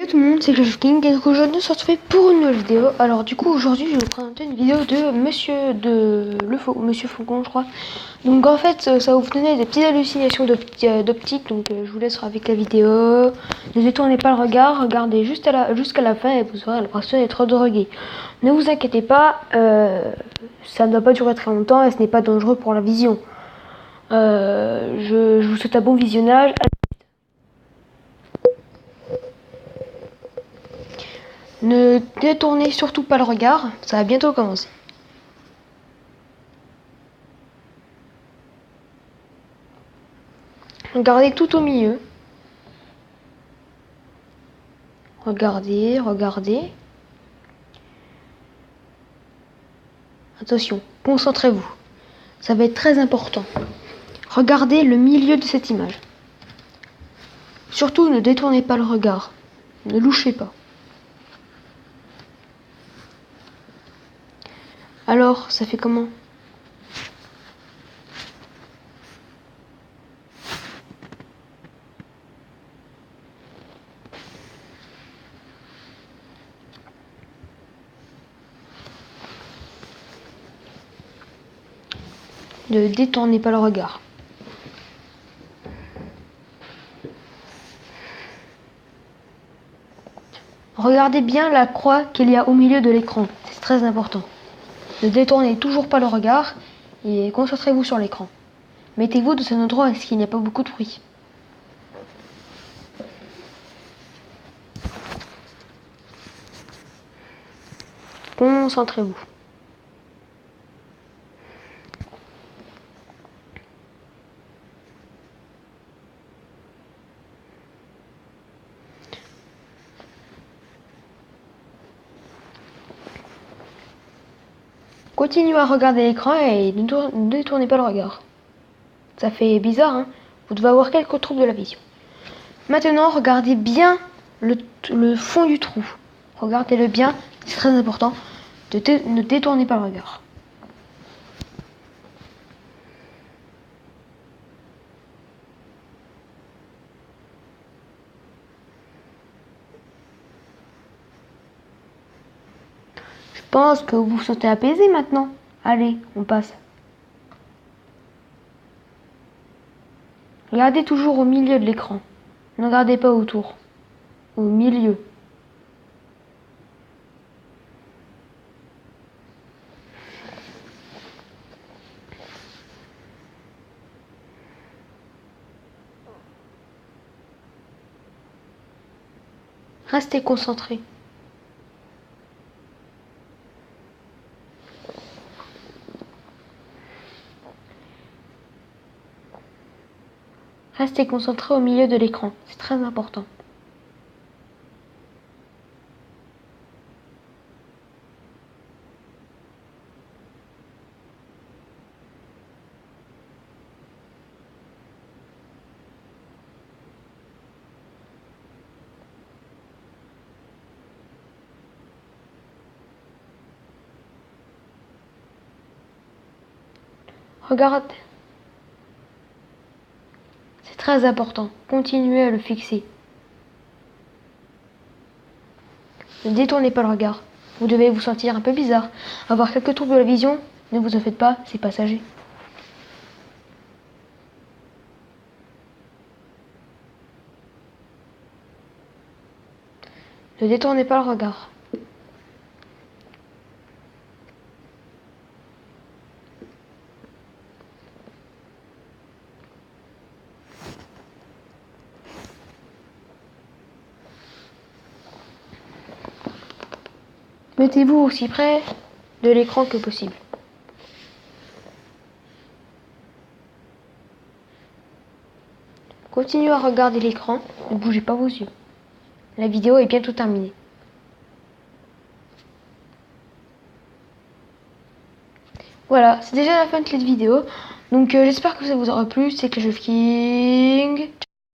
Salut tout le monde, c'est Clash of King et aujourd'hui on se retrouve pour une nouvelle vidéo. Alors du coup aujourd'hui je vais vous présenter une vidéo de Monsieur Faucon je crois. Donc en fait ça va vous donner des petites hallucinations d'optique, donc je vous laisse avec la vidéo. Ne détournez pas le regard, regardez jusqu'à la fin et vous aurez l'impression d'être drogué. Ne vous inquiétez pas, ça ne doit pas durer très longtemps et ce n'est pas dangereux pour la vision. Je vous souhaite un bon visionnage. Ne détournez surtout pas le regard, ça va bientôt commencer. Regardez tout au milieu. Regardez, regardez. Attention, concentrez-vous. Ça va être très important. Regardez le milieu de cette image. Surtout, ne détournez pas le regard. Ne louchez pas. Alors, ça fait comment ? Ne détournez pas le regard. Regardez bien la croix qu'il y a au milieu de l'écran. C'est très important. Ne détournez toujours pas le regard et concentrez-vous sur l'écran. Mettez-vous dans un endroit où il n'y a pas beaucoup de bruit. Concentrez-vous. Continuez à regarder l'écran et ne détournez pas le regard. Ça fait bizarre, hein ? Vous devez avoir quelques troubles de la vision. Maintenant, regardez bien le fond du trou. Regardez-le bien, c'est très important. Ne détournez pas le regard. Je pense que vous vous sentez apaisé maintenant. Allez, on passe. Regardez toujours au milieu de l'écran. Ne regardez pas autour. Au milieu. Restez concentré. Restez concentré au milieu de l'écran. C'est très important. Regardez. C'est très important. Continuez à le fixer. Ne détournez pas le regard. Vous devez vous sentir un peu bizarre. Avoir quelques troubles de la vision, ne vous en faites pas, c'est passager. Ne détournez pas le regard. Mettez-vous aussi près de l'écran que possible. Continuez à regarder l'écran, ne bougez pas vos yeux. La vidéo est bientôt terminée. Voilà, c'est déjà la fin de cette vidéo. Donc j'espère que ça vous aura plu. C'est Clash of King.